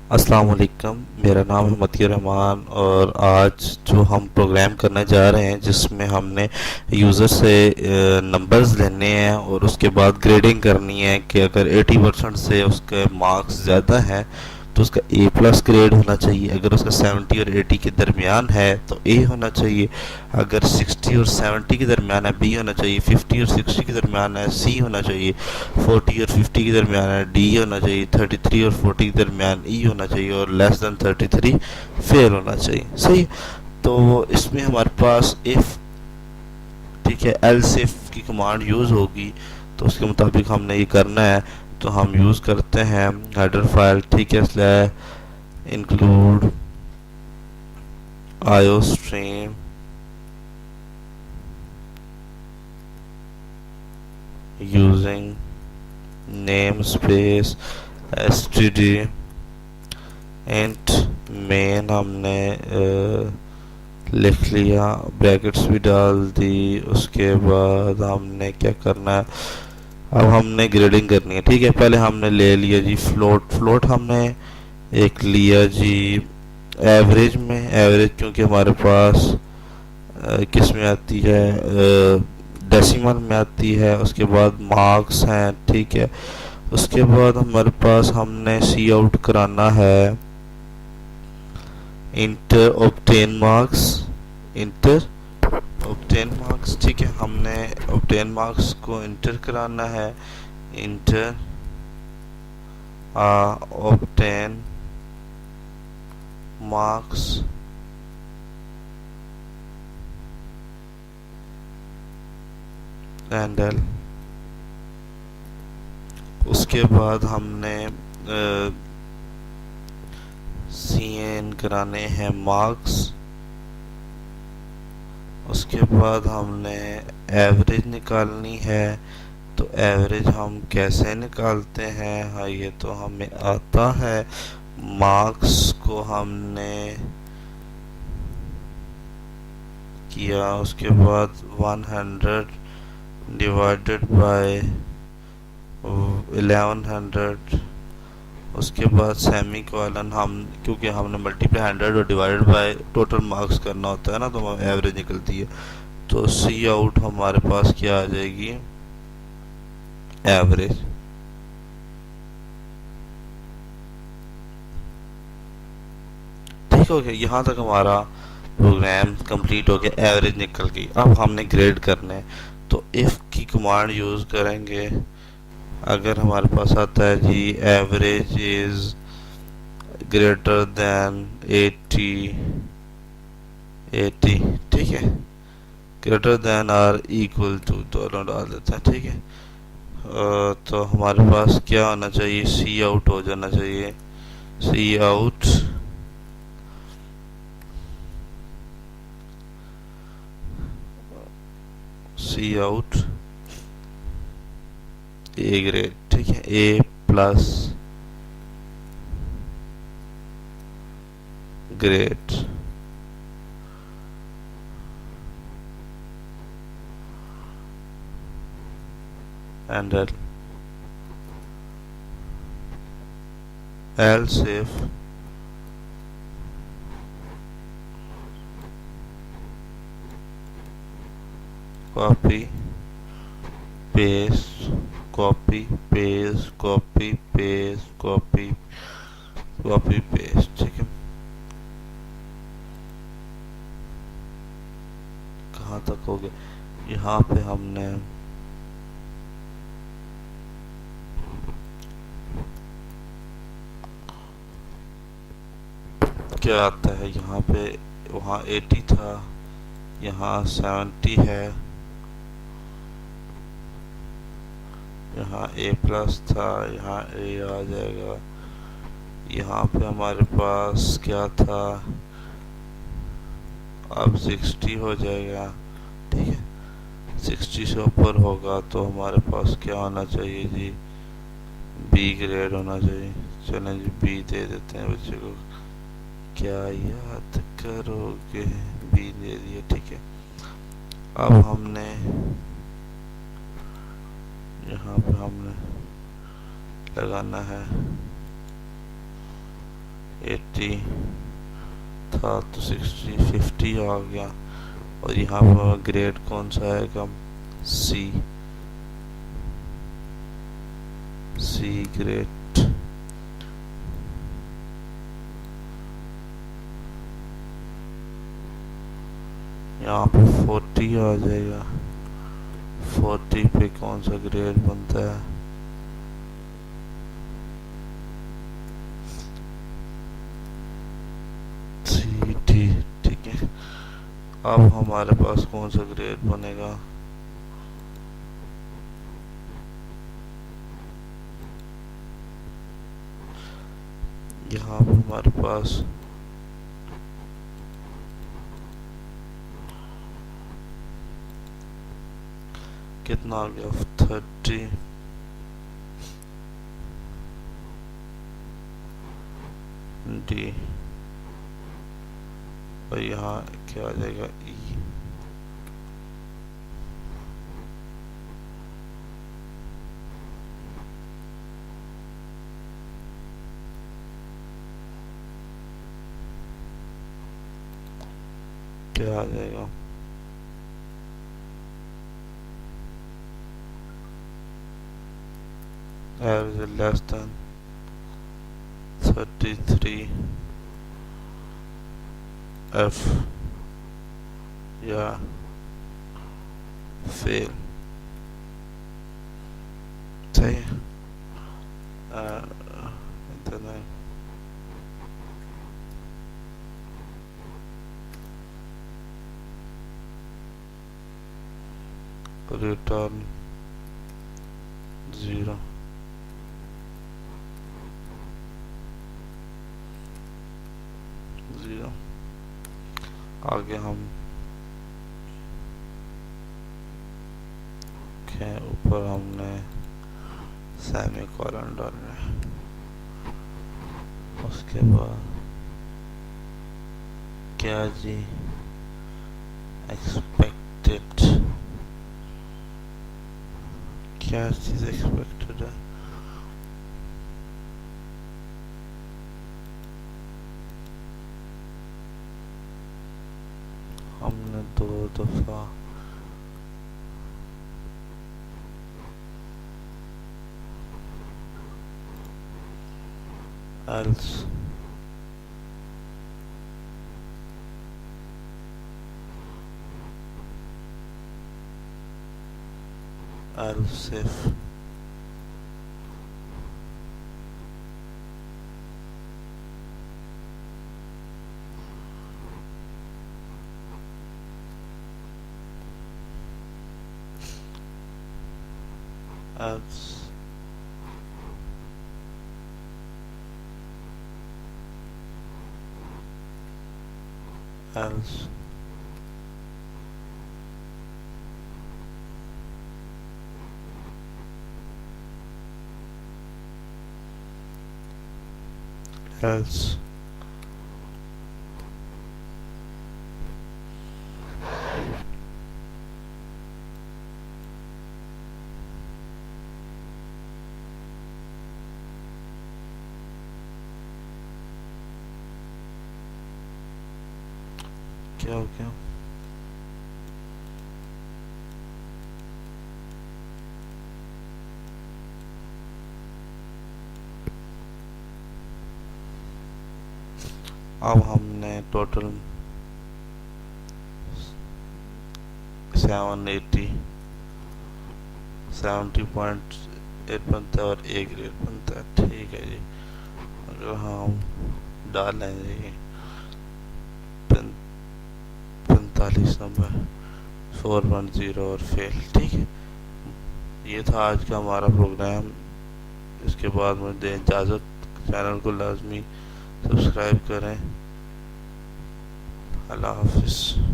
अस्सलाम वालेकुम। मेरा नाम है मती रहमान और आज जो हम प्रोग्राम करने जा रहे हैं जिसमें हमने यूज़र से नंबर्स लेने हैं और उसके बाद ग्रेडिंग करनी है कि अगर 80% से उसके मार्क्स ज़्यादा हैं तो उसका ए प्लस ग्रेड होना चाहिए। अगर उसका 70 और 80 के दरमियान है तो ए होना चाहिए। अगर 60 और 70 के दरमियान है बी होना चाहिए। 50 और 60 के दरमियान है सी होना चाहिए। 40 और 50 के दरमियान है डी होना चाहिए। 33 और 40 के दरमियान ई होना चाहिए और लेस देन 33 फेल होना चाहिए। सही। तो इसमें हमारे पास इफ़, ठीक है, एल्स इफ की कमांड यूज़ होगी तो उसके मुताबिक हमने ये करना है। तो हम यूज़ करते हैं हेडर फाइल, ठीक है, slash include iostream using name space STD and main हमने लिख लिया, ब्रैकेट्स भी डाल दी। उसके बाद हमने क्या करना है, अब हमने ग्रेडिंग करनी है। ठीक है, पहले हमने ले लिया जी फ्लोट। फ्लोट हमने एक लिया जी एवरेज में। एवरेज क्योंकि हमारे पास किस में आती है, डेसिमल में आती है। उसके बाद मार्क्स हैं, ठीक है। उसके बाद हमारे पास हमने सी आउट कराना है enter obtain marks. Enter obtain marks, ठीक है, हमने ऑब्टेन मार्क्स को इंटर कराना है। इंटर ऑब्टेन मार्क्स एंडल। उसके बाद हमने सी एन कराने हैं मार्क्स। उसके बाद हमने एवरेज निकालनी है। तो एवरेज हम कैसे निकालते हैं, हाँ ये तो हमें आता है। मार्क्स को हमने किया, उसके बाद 100 डिवाइडेड बाय 1100। उसके बाद सेमी कॉलन, हम क्योंकि हमने मल्टीप्लाई 100 और डिवाइडेड बाय टोटल मार्क्स करना होता है ना, तो एवरेज निकलती है। तो सी आउट हमारे पास क्या आ जाएगी, एवरेज। ठीक हो गया, यहाँ तक हमारा प्रोग्राम कंप्लीट हो गया, एवरेज निकल गई। अब हमने ग्रेड करने हैं तो इफ़ की कमांड यूज़ करेंगे। अगर हमारे पास आता है जी एवरेज इज़ ग्रेटर देन 80, ठीक है, greater than or equal to, दोनों डाल देते हैं, ठीक है। तो हमारे पास क्या होना चाहिए, सी आउट हो जाना चाहिए। Cout cout A grade, ठीक है, A plus grade. And else if copy paste copy paste copy paste copy paste, ठीक है। कहाँ तक हो गया, यहाँ पे हमने क्या आता है यहाँ पे, वहाँ 80 था, यहाँ 70 है, यहाँ ए प्लस था, यहाँ ए आ जाएगा। यहाँ पे हमारे पास क्या था, अब 60 हो जाएगा, ठीक है। 60 से ऊपर होगा तो हमारे पास क्या होना चाहिए जी, बी ग्रेड होना चाहिए। चलें जी बी दे देते हैं बच्चे को। क्या याद करोगे, बी दे दिया, ठीक है। अब हमने यहाँ पे हमने लगाना है 80 था तो 60 50 आ गया। और यहाँ पर ग्रेड कौन सा आएगा, सी, सी ग्रेड। यहाँ पे 40 आ जाएगा। 40 पे कौन सा ग्रेड बनता है, सी डी, ठीक है। अब हमारे पास कौन सा ग्रेड बनेगा, यहाँ पे हमारे पास कितना आ गया, 30 डी। और यहाँ क्या आ जाएगा, ई। क्या आ जाएगा, एवरेज लेस देन 33 एफ या फेल, सही है। इतना रिटर्न 0। आगे हम के ऊपर हमने सेमीकोलन डालना है। उसके बाद क्या जी, एक्सपेक्टेड, क्या चीज एक्सपेक्टेड है, हमने 2 दफा else else if else else else क्या हो गया, अब हमने टोटल 780 70.8 बनता है और ए ग्रेड बनता है, ठीक है जी। अगर हम डालेंगे 45 नंबर 410 और फेल, ठीक है। ये था आज का हमारा प्रोग्राम। इसके बाद मुझे दें इजाज़त, चैनल को लाजमी सब्सक्राइब करें। अल्लाह हाफिज़।